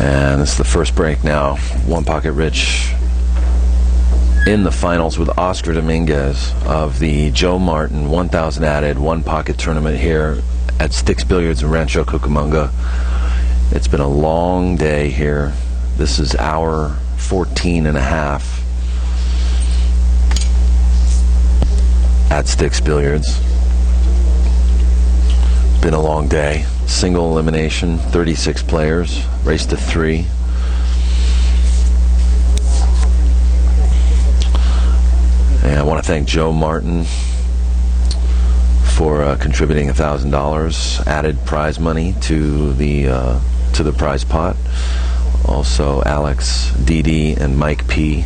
And this is the first break now. One Pocket Rich in the finals with Oscar Dominguez of the Joe Martin 1000 added One Pocket tournament here at Stix Billiards in Rancho Cucamonga. It's been a long day here. This is hour 14 and a half at Stix Billiards. Been a long day. Single elimination, 36 players, race to 3. And I want to thank Joe Martin for contributing $1,000 added prize money to the prize pot. Also Alex, Dee Dee, and Mike P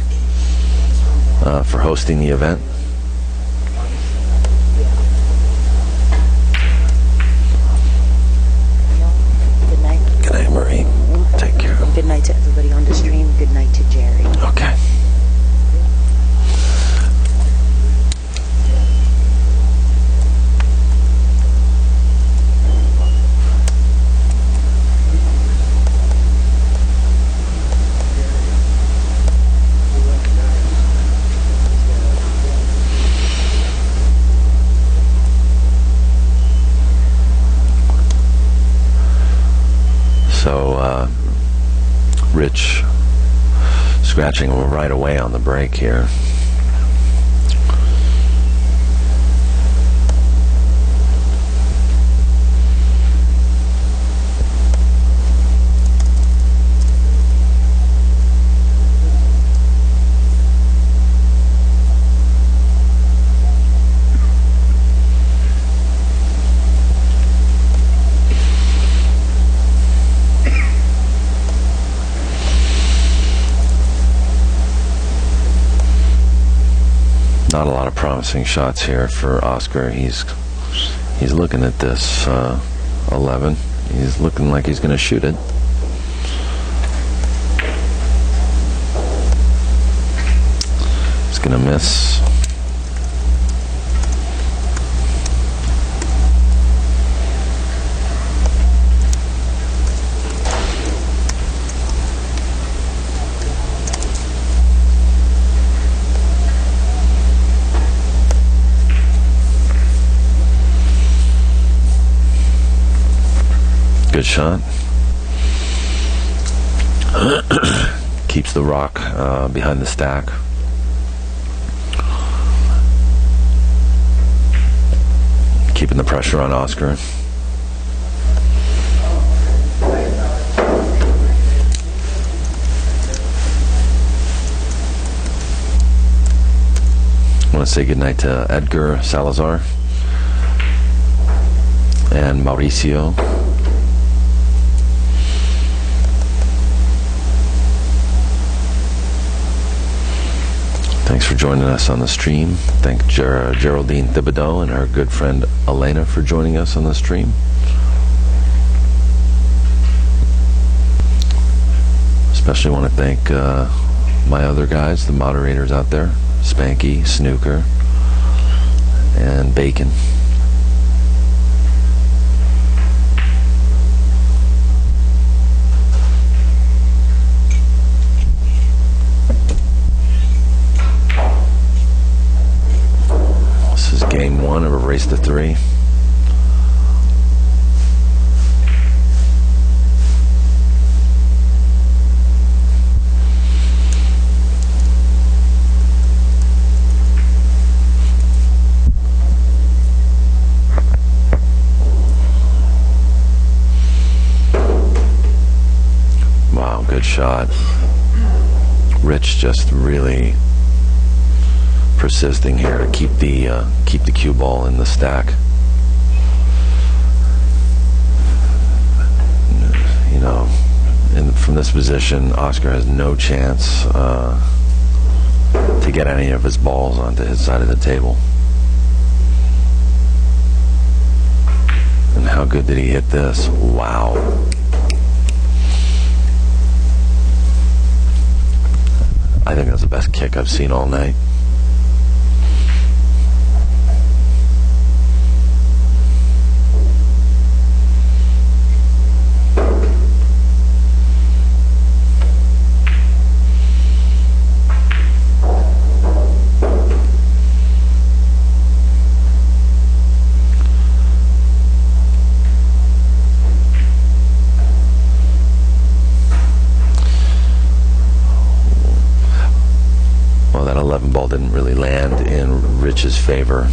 for hosting the event. Good night, Marie. Take care. Good night to everybody on the stream. Good night to Jerry. Okay. So, Rich scratching right away on the break here. Not a lot of promising shots here for Oscar. He's looking at this 11. He's looking like he's going to shoot it. He's going to miss. Good shot. Keeps the rock behind the stack. Keeping the pressure on Oscar. I want to say goodnight to Edgar Salazar and Mauricio. Thanks for joining us on the stream. Thank Geraldine Thibodeau and her good friend Elena for joining us on the stream. Especially want to thank my other guys, the moderators out there, Spanky, Snooker, and Bacon. Game 1 of a race to 3. Wow, good shot. Rich just really persisting here to keep the cue ball in the stack. You know, from this position, Oscar has no chance to get any of his balls onto his side of the table. And how good did he hit this? Wow. I think that's the best kick I've seen all night. favor.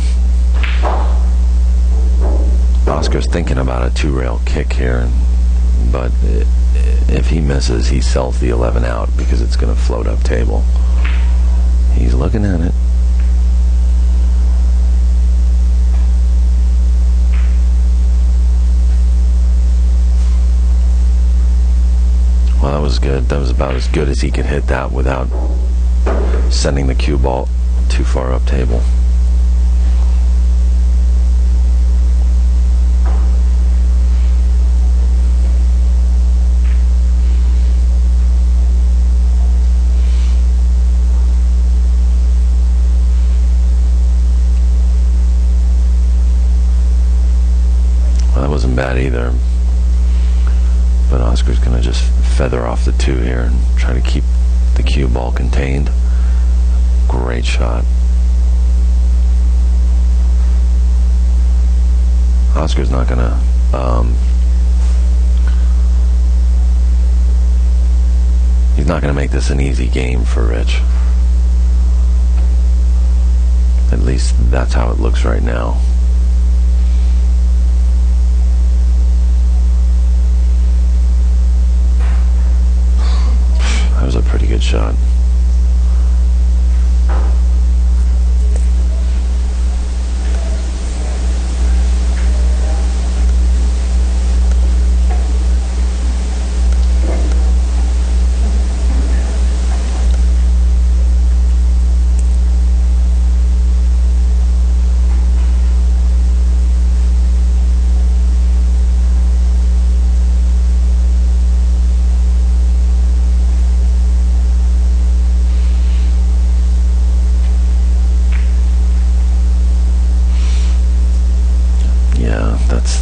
Oscar's thinking about a 2-rail kick here, but if he misses, he sells the 11 out because it's going to float up table. He's looking at it. Well, that was good. That was about as good as he could hit that without sending the cue ball too far up table. Well, that wasn't bad either. But Oscar's going to just feather off the 2 here and try to keep the cue ball contained. Great shot. Oscar's not going to he's not going to make this an easy game for Rich. At least that's how it looks right now. That was a pretty good shot.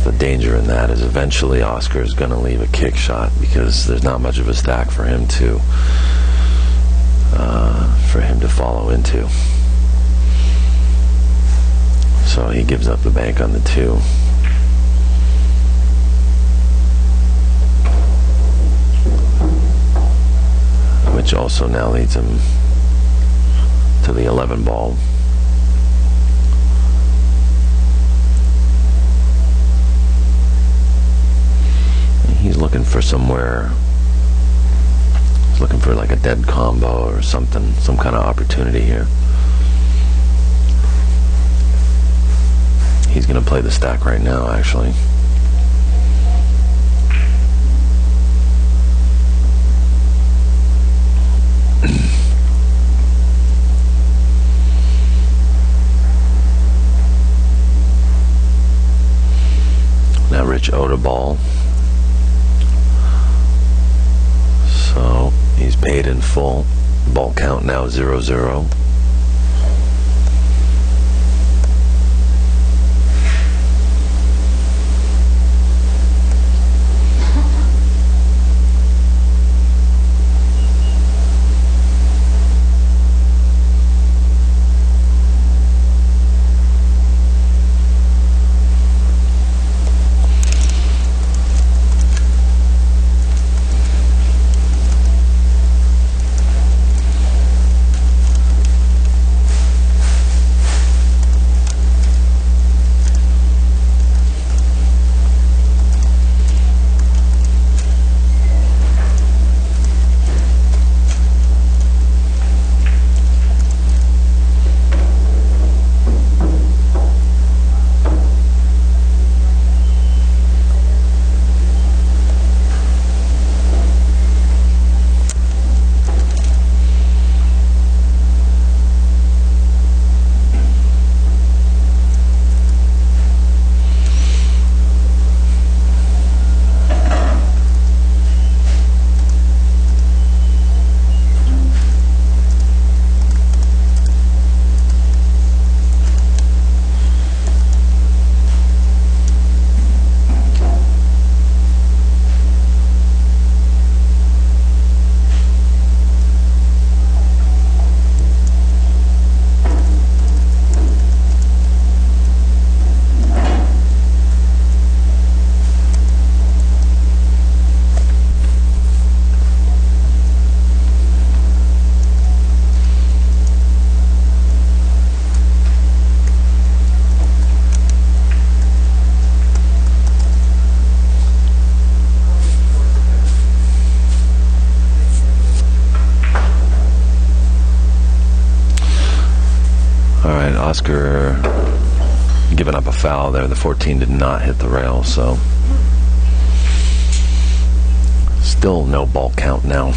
The danger in that is eventually Oscar is going to leave a kick shot because there's not much of a stack for him to follow into. So he gives up the bank on the 2. Which also now leads him to the 11 ball. He's looking for somewhere. He's looking for like a dead combo or something, some kind of opportunity here. He's going to play the stack right now, actually. Now Rich owed a ball. So he's paid in full. Ball count now 0-0. Oscar giving up a foul there. The 14 did not hit the rail, so still no ball count now.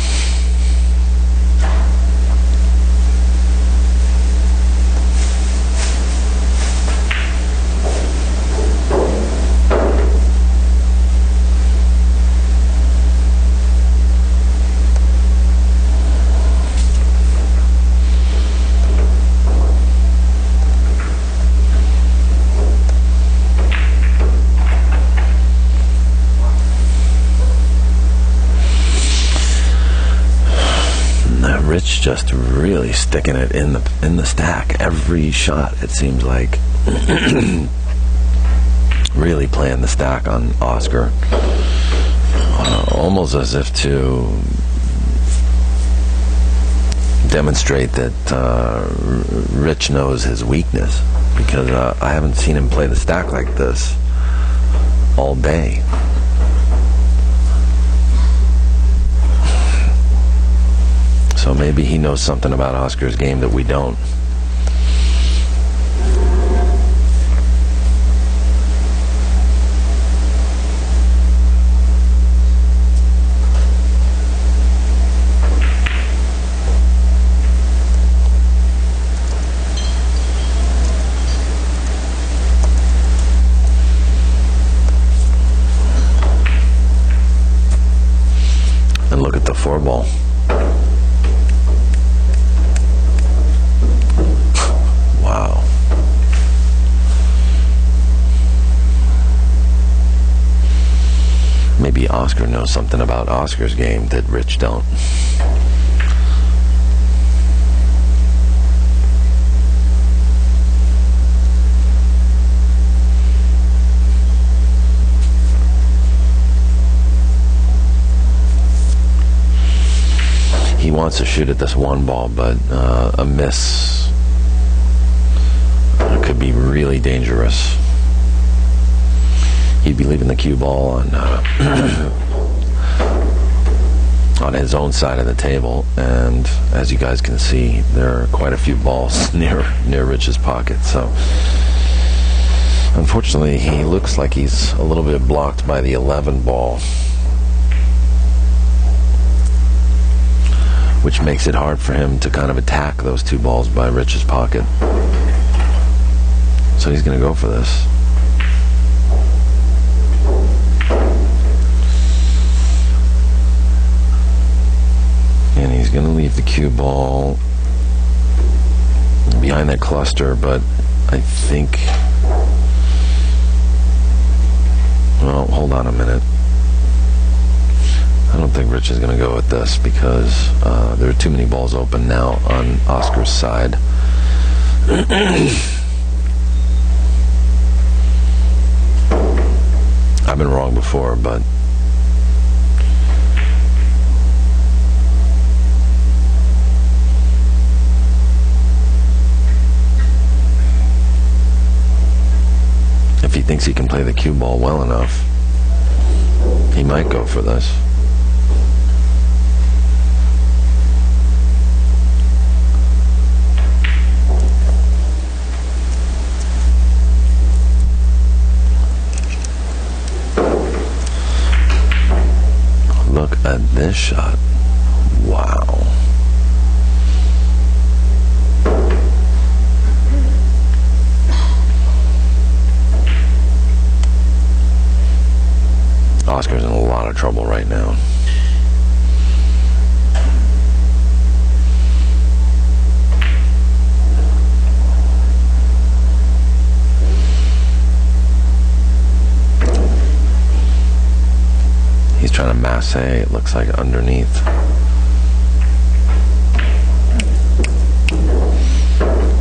Rich just really sticking it in the stack every shot, it seems like. Really playing the stack on Oscar, almost as if to demonstrate that Rich knows his weakness, because I haven't seen him play the stack like this all day. So maybe he knows something about Oscar's game that we don't. And look at the 4-ball. Wow. Maybe Oscar knows something about Oscar's game that Rich don't. He wants to shoot at this 1 ball, but a miss could be really dangerous. He'd be leaving the cue ball on his own side of the table, and as you guys can see, there are quite a few balls near Rich's pocket. So unfortunately, he looks like he's a little bit blocked by the 11 ball, which makes it hard for him to kind of attack those 2 balls by Rich's pocket. So he's going to go for this. And he's going to leave the cue ball behind that cluster, but I think... Well, hold on a minute. I don't think Rich is going to go with this, because there are too many balls open now on Oscar's side. I've been wrong before, but if he thinks he can play the cue ball well enough, he might go for this. Look at this shot. Wow. Oscar's in a lot of trouble right now. He's trying to masse, it looks like, underneath.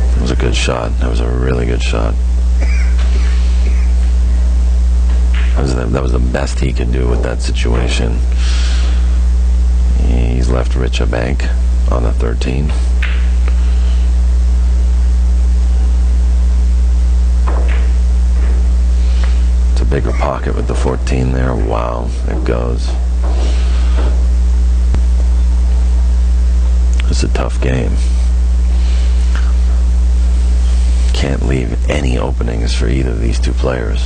That was a good shot. That was a really good shot. That was the best he could do with that situation. He's left Rich a bank on the 13. It's a bigger pocket with the 14 there. Wow, it goes. It's a tough game. can't leave any openings for either of these two players.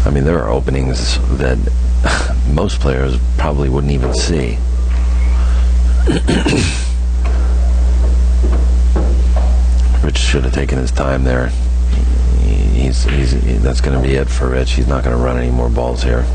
I mean, there are openings that most players probably wouldn't even see. Rich should have taken his time there. That's going to be it for Rich. He's not going to run any more balls here.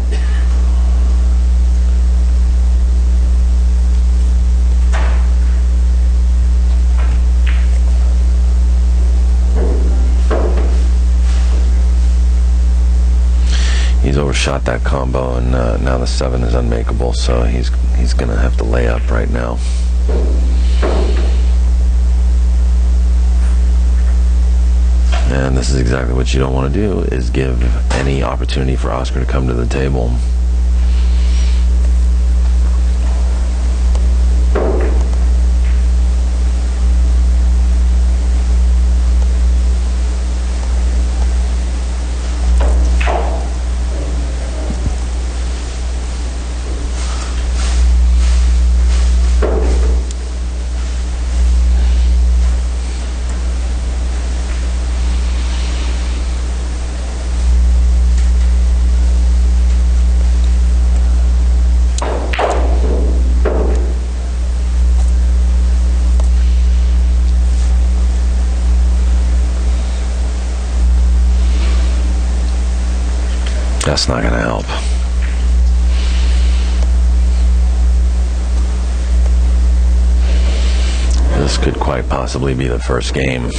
He's overshot that combo, and now the 7 is unmakeable, so he's going to have to lay up right now. And this is exactly what you don't want to do, is give any opportunity for Oscar to come to the table. That's not going to help. This could quite possibly be the first game.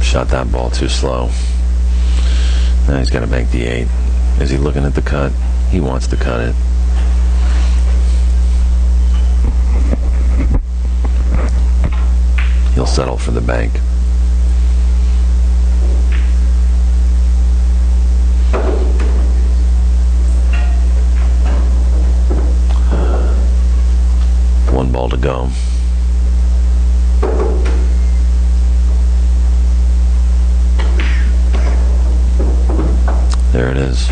Shot that ball too slow. Now he's got to bank the 8. Is he looking at the cut? He wants to cut it. He'll settle for the bank. One ball to go. There it is.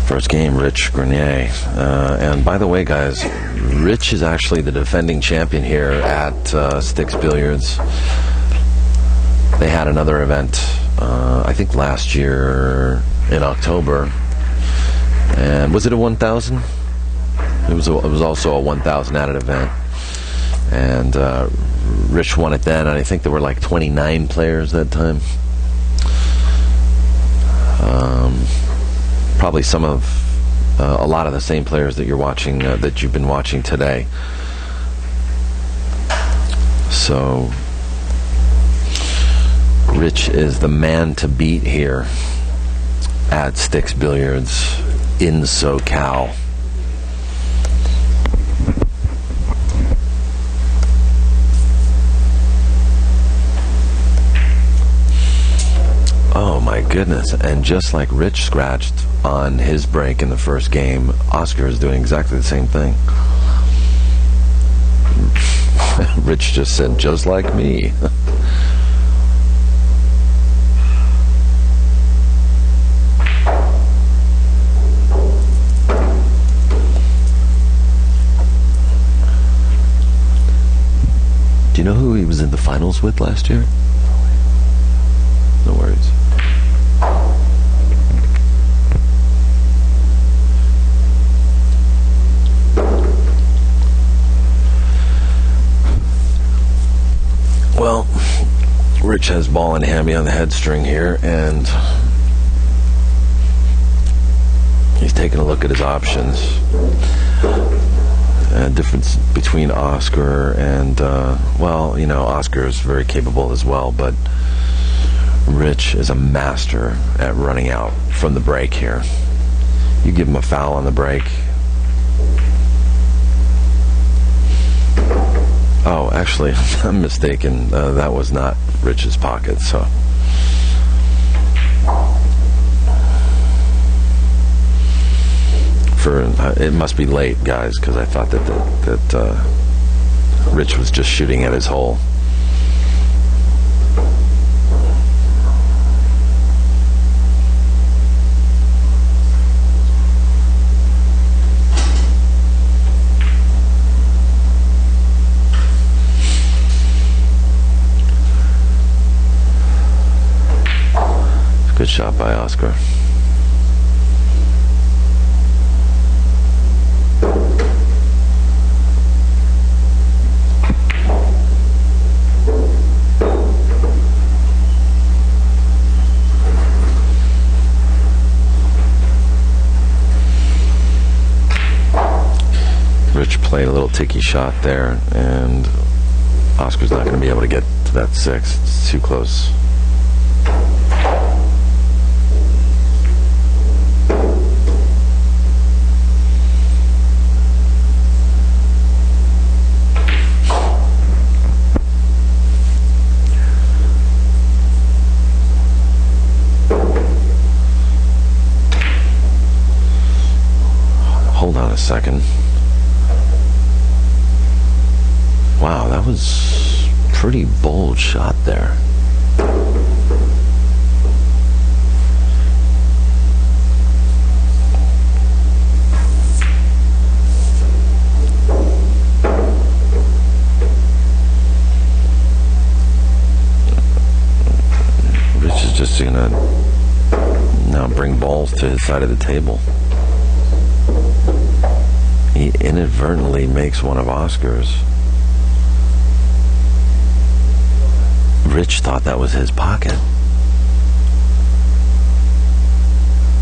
First game, Rich Grenier. And by the way, guys, Rich is actually the defending champion here at Stix Billiards. They had another event, I think last year in October. And was it a 1,000? It was also a 1,000 added event. And Rich won it then, and I think there were like 29 players that time. Probably some of a lot of the same players that you're watching, that you've been watching today. So Rich is the man to beat here at Stix Billiards in SoCal. Oh my goodness, and just like Rich scratched on his break in the first game, Oscar is doing exactly the same thing. Rich just said, just like me. Do you know who he was in the finals with last year? No worries. Well, Rich has ball in hand behind the head string here, and he's taking a look at his options. Difference between Oscar and, well, you know, Oscar is very capable as well, but Rich is a master at running out from the break here. You give him a foul on the break, Oh, actually, I'm mistaken. That was not Rich's pocket, so. It must be late, guys, because I thought that Rich was just shooting at his hole. Good shot by Oscar. Rich played a little ticky shot there, and Oscar's not going to be able to get to that 6. It's too close. Hold on a second. Wow, that was a pretty bold shot there. Rich is just gonna now bring balls to his side of the table. He inadvertently makes one of Oscar's. Rich thought that was his pocket.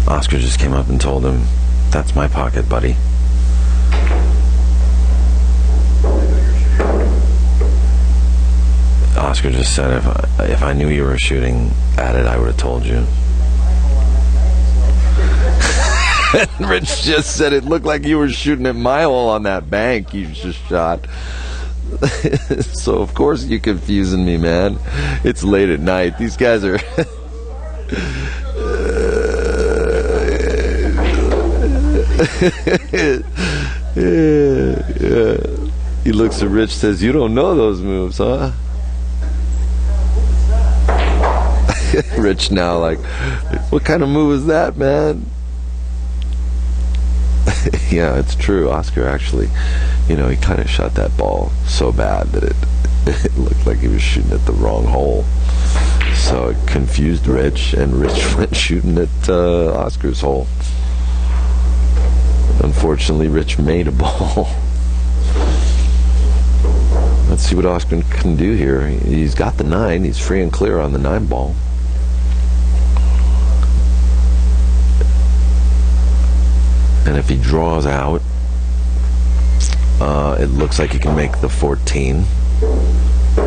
Oscar just came up and told him, "That's my pocket, buddy." Oscar just said, if I knew you were shooting at it, I would have told you. Rich just said it looked like you were shooting at my hole on that bank you just shot. So of course you're confusing me, man. It's late at night. These guys are yeah. He looks at Rich, says, "You don't know those moves, huh?" Rich now like, "What kind of move is that, man?" Yeah, it's true. Oscar actually, he kind of shot that ball so bad that it looked like he was shooting at the wrong hole. So it confused Rich, and Rich went shooting at Oscar's hole. Unfortunately, Rich made a ball. Let's see what Oscar can do here. He's got the 9. He's free and clear on the 9 ball. And if he draws out, it looks like he can make the 14,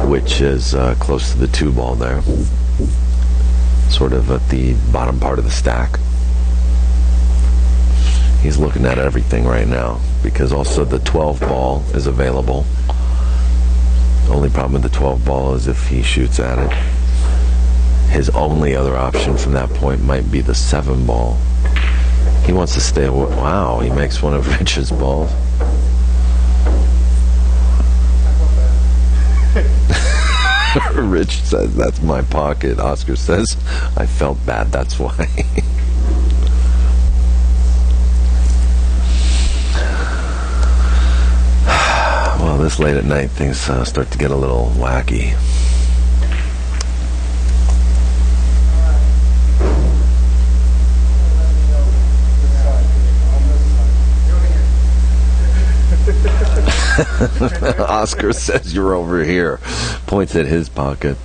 which is close to the 2 ball there, sort of at the bottom part of the stack. He's looking at everything right now because also the 12 ball is available. The only problem with the 12 ball is if he shoots at it. His only other option from that point might be the 7 ball. He wants to stay away. Wow, he makes one of Rich's balls. Rich says, "That's my pocket." Oscar says, "I felt bad, that's why." Well, this late at night, things start to get a little wacky. Oscar says, "You're over here." Points at his pocket.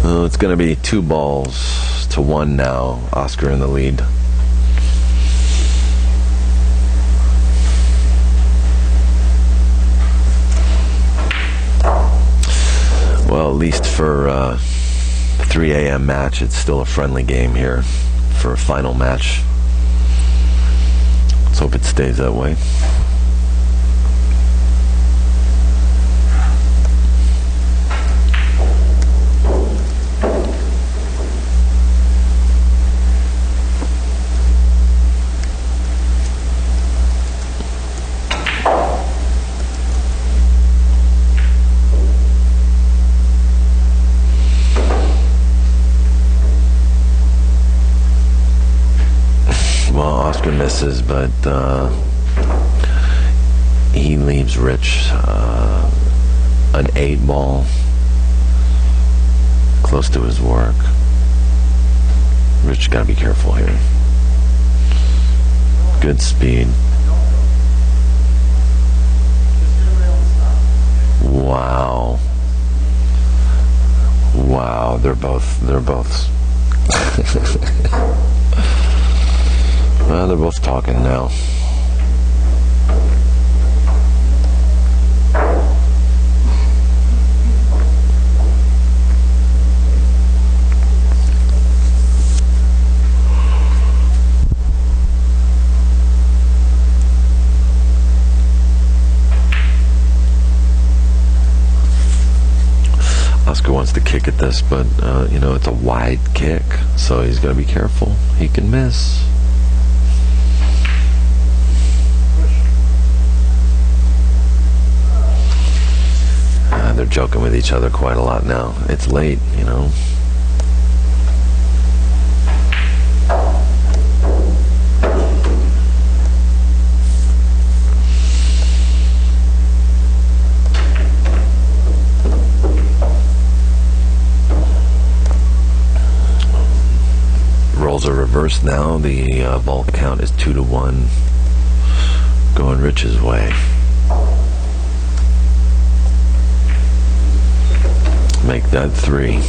Oh, it's going to be 2 balls to 1 now. Oscar in the lead. Well, at least for a 3 a.m. match, it's still a friendly game here for a final match. Let's hope it stays that way. Well, Oscar misses, but he leaves Rich an 8 ball close to his work. Rich gotta be careful here. Good speed. Wow. Wow, they're both well, they're both talking now. Oscar wants to kick at this, but it's a wide kick, so he's got to be careful. He can miss. They're joking with each other quite a lot now. It's late, Roles are reversed now. The ball count is 2-1, going Rich's way. Make that 3.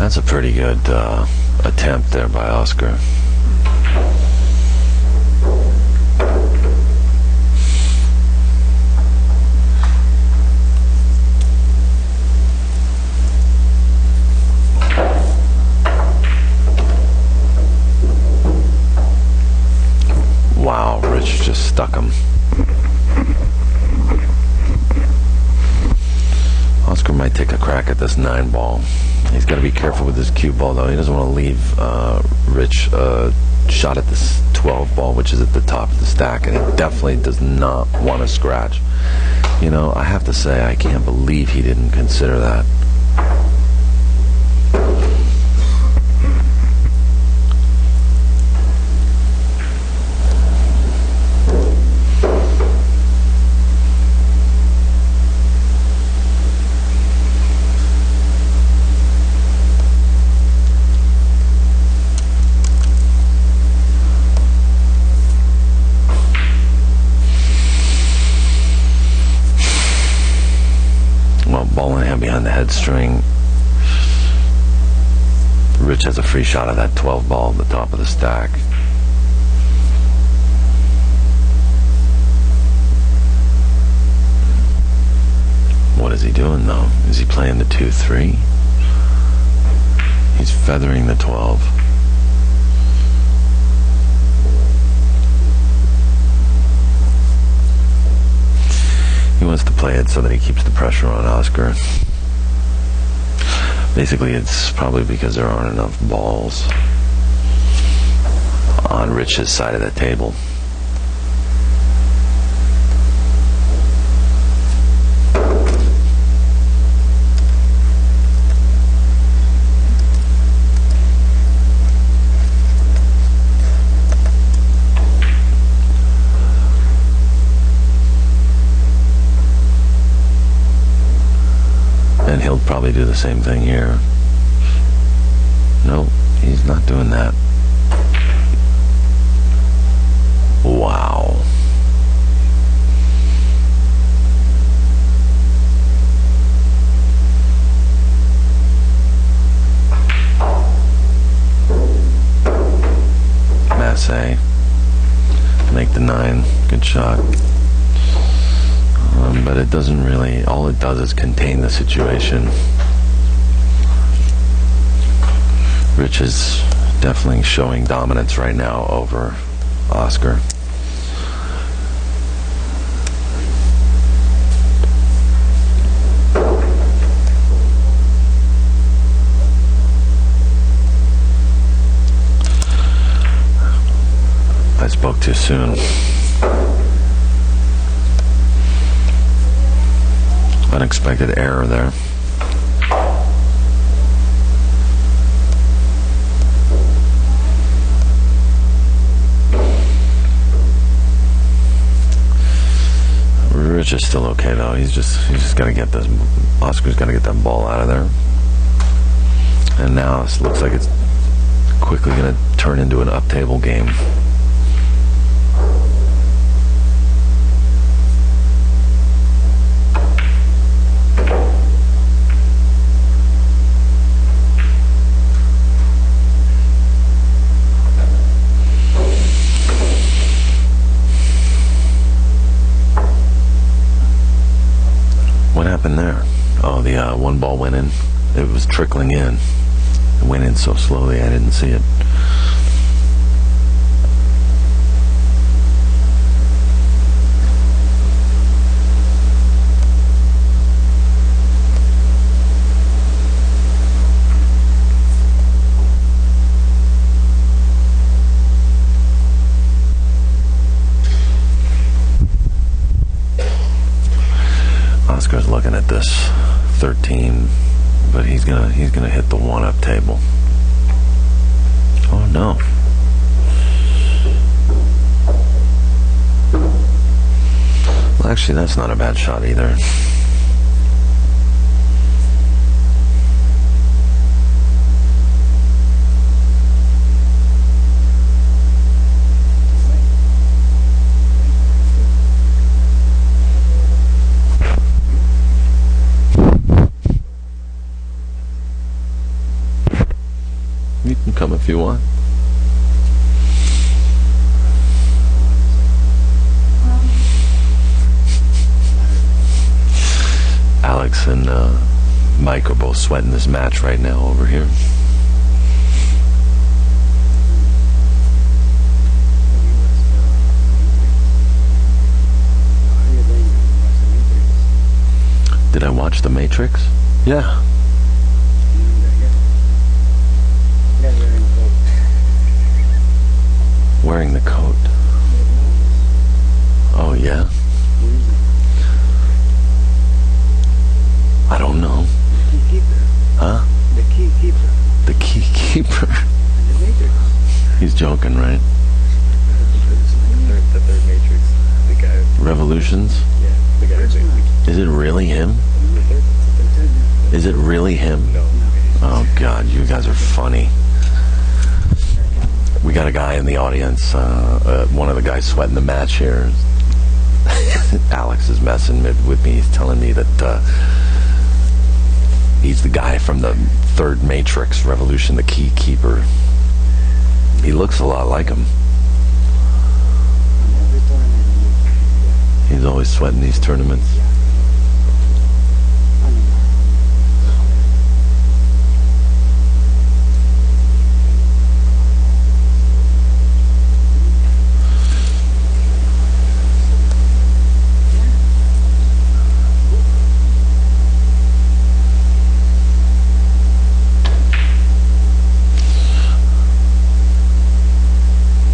That's a pretty good attempt there by Oscar. Wow, Rich just stuck him. Oscar might take a crack at this 9 ball. He's got to be careful with his cue ball, though. He doesn't want to leave Rich a shot at this 12 ball, which is at the top of the stack, and he definitely does not want to scratch. I have to say, I can't believe he didn't consider that. Ball in hand behind the head string. Rich has a free shot of that 12 ball at the top of the stack. What is he doing, though? Is he playing the 2-3? He's feathering the 12. He wants to play it so that he keeps the pressure on Oscar. Basically, it's probably because there aren't enough balls on Rich's side of the table. And he'll probably do the same thing here. No, he's not doing that. Wow. Massey. Make the 9. Good shot. But it doesn't really, all it does is contain the situation. Rich is definitely showing dominance right now over Oscar. I spoke too soon. Unexpected error there. Rich is still okay though. He's just got to get this. Oscar's got to get that ball out of there. And now it looks like it's quickly going to turn into an up-table game. What happened there? Oh, the one ball went in. It was trickling in. It went in so slowly I didn't see it. Oscar's looking at this 13, but he's gonna hit the 1-up table. Oh no. Well, actually, that's not a bad shot either. You can come if you want. Alex and Mike are both sweating this match right now over here. Did I watch The Matrix? Yeah. Wearing the coat. Oh yeah? I don't know. The key keeper. Huh? The key keeper. The key keeper. The Matrix. He's joking, right? The third Matrix. The guy. Revolutions? Yeah. The guy who's Is it really him? the third. Is it really him? No. Oh God, you guys are funny. We got a guy in the audience, one of the guys sweating the match here. Alex is messing with me. He's telling me that he's the guy from the third Matrix Revolution, the key keeper. He looks a lot like him. He's always sweating these tournaments.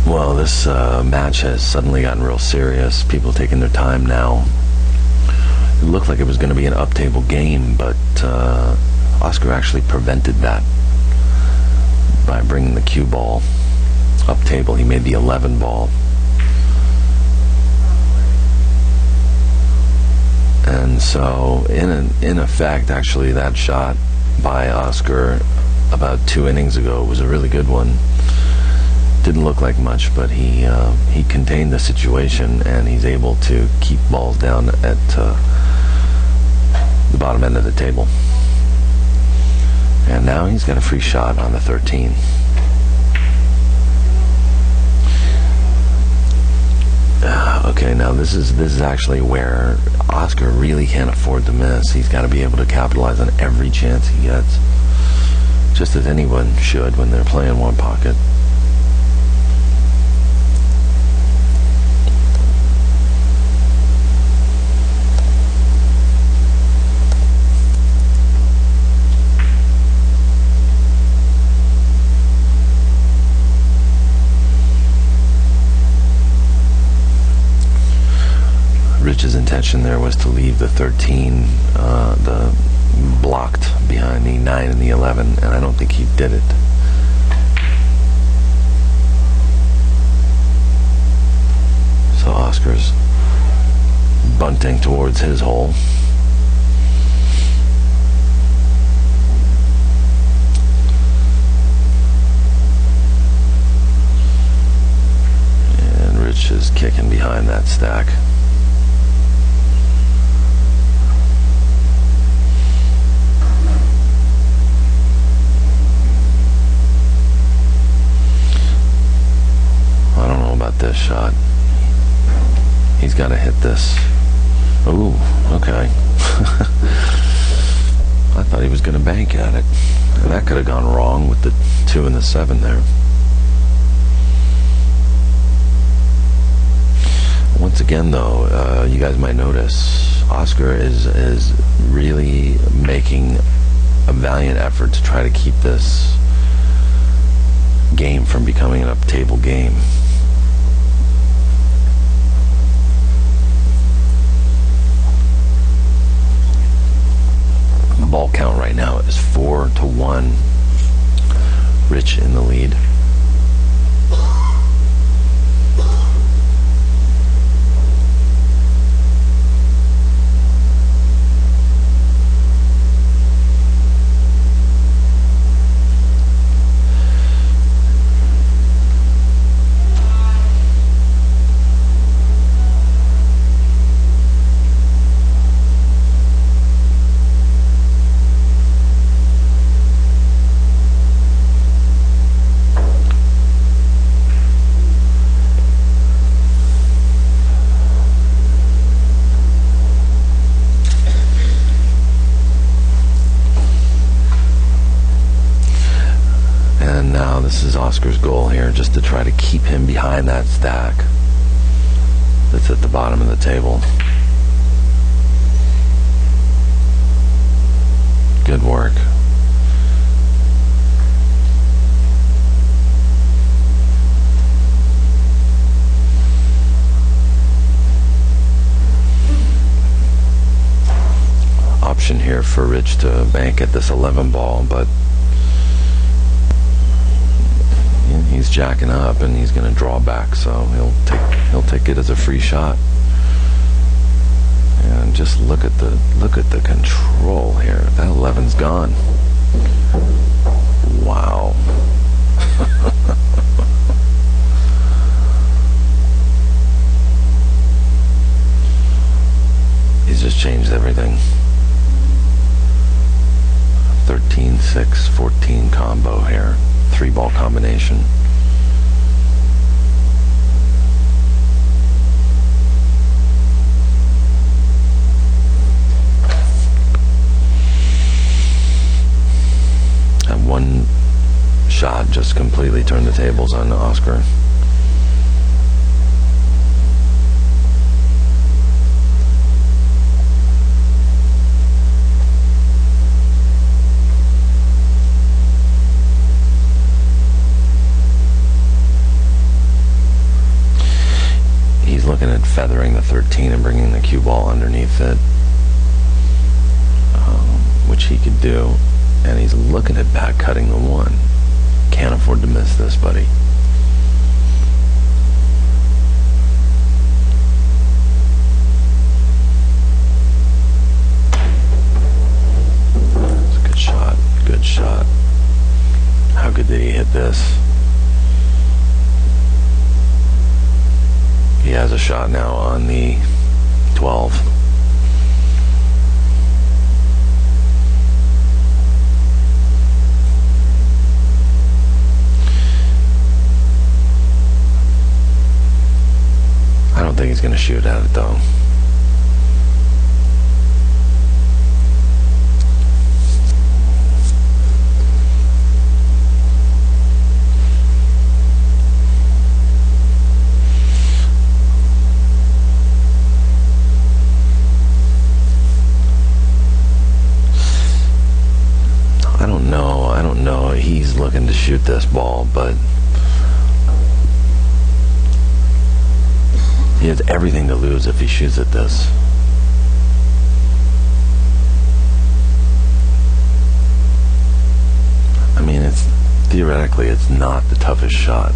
Well, this match has suddenly gotten real serious. People taking their time now. It looked like it was going to be an up-table game, but Oscar actually prevented that by bringing the cue ball up-table. He made the 11 ball. And so, in effect, actually, that shot by Oscar about 2 innings ago was a really good one. Didn't look like much, but he contained the situation, and he's able to keep balls down at the bottom end of the table. And now he's got a free shot on the 13. Okay, now this is actually where Oscar really can't afford to miss. He's got to be able to capitalize on every chance he gets, just as anyone should when they're playing one pocket. Rich's intention there was to leave the 13 the blocked behind the 9 and the 11, and I don't think he did it. So Oscar's bunting towards his hole. And Rich is kicking behind that stack. This shot, he's got to hit this. Ooh, okay. I thought he was going to bank at it, and that could have gone wrong with the 2 and the 7 there. Once again, though, you guys might notice Oscar is really making a valiant effort to try to keep this game from becoming an up-table game. Ball count right now is 4-1. Rich in the lead. This is Oscar's goal here, just to try to keep him behind that stack that's at the bottom of the table. Good work. Option here for Rich to bank at this 11 ball, but he's jacking up and he's going to draw back, so he'll take it as a free shot. And just look at the control here. That 11's gone. Wow. He's just changed everything. 13, 6, 14 combo here. 3-ball combination. And one shot just completely turned the tables on Oscar. Looking at feathering the 13 and bringing the cue ball underneath it, which he could do, and he's looking at back cutting the 1. Can't afford to miss this, buddy. It's a good shot. Good shot. did he hit this. He has a shot now on the 12. I don't think he's going to shoot at it though. I don't know. He's looking to shoot this ball, but he has everything to lose if he shoots at this. I mean, theoretically, it's not the toughest shot.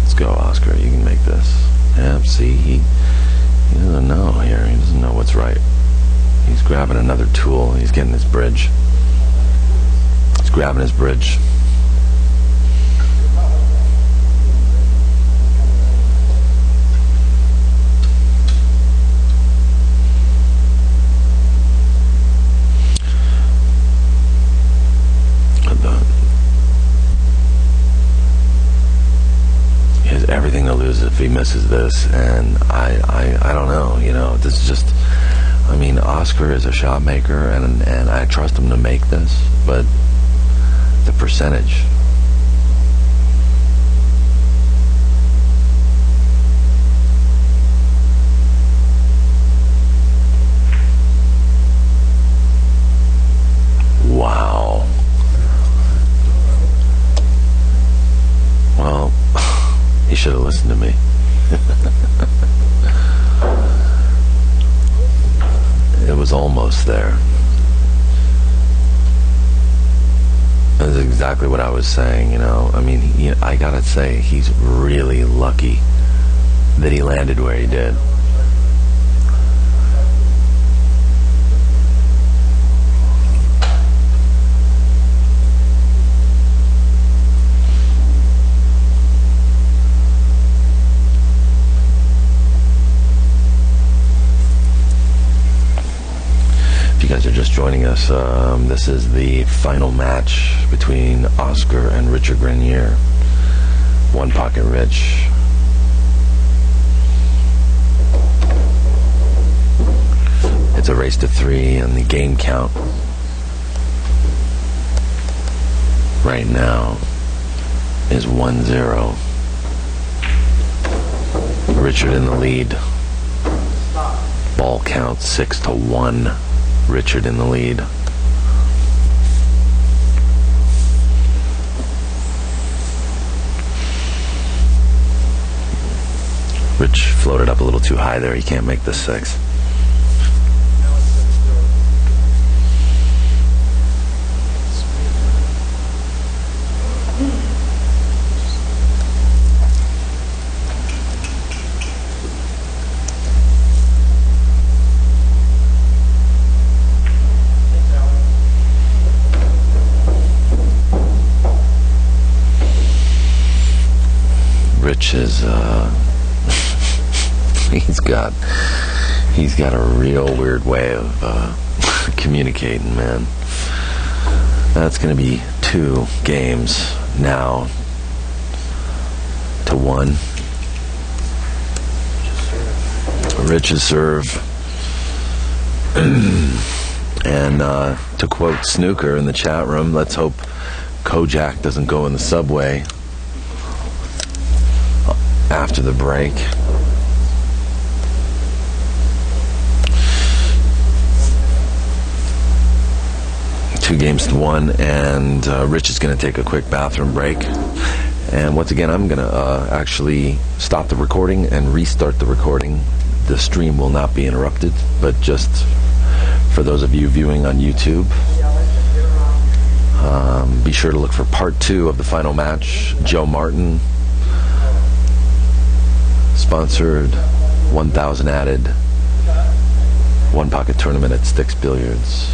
Let's go, Oscar. You can make this. Yeah, see, he doesn't know here. He doesn't know what's right. He's grabbing another tool. He's getting his bridge. He's grabbing his bridge. He has everything to lose if he misses this, and I don't know. You know, this is just. I mean, Oscar is a shot maker, and I trust him to make this, but the percentage. Wow. Well, he should have listened to me. It was almost there. That's exactly what I was saying, you know. I mean, I gotta say, he's really lucky that he landed where he did. You guys are just joining us. This is the final match between Oscar and Richard Grenier. One pocket Rich. It's a race to 3, and the game count right now is 1-0. Richard in the lead. Ball count 6-1. Richard in the lead. Rich floated up a little too high there. He can't make the 6. Rich is he's got a real weird way of communicating, man. That's going to be 2 games now to 1. Rich's serve, and to quote Snooker in the chat room, let's hope Kojak doesn't go in the subway after the break. Two games to 1, and Rich is going to take a quick bathroom break. And once again, I'm going to actually stop the recording and restart the recording. The stream will not be interrupted, but just for those of you viewing on YouTube, be sure to look for part 2 of the final match. Joe Martin sponsored 1,000 added one pocket tournament at Stix Billiards.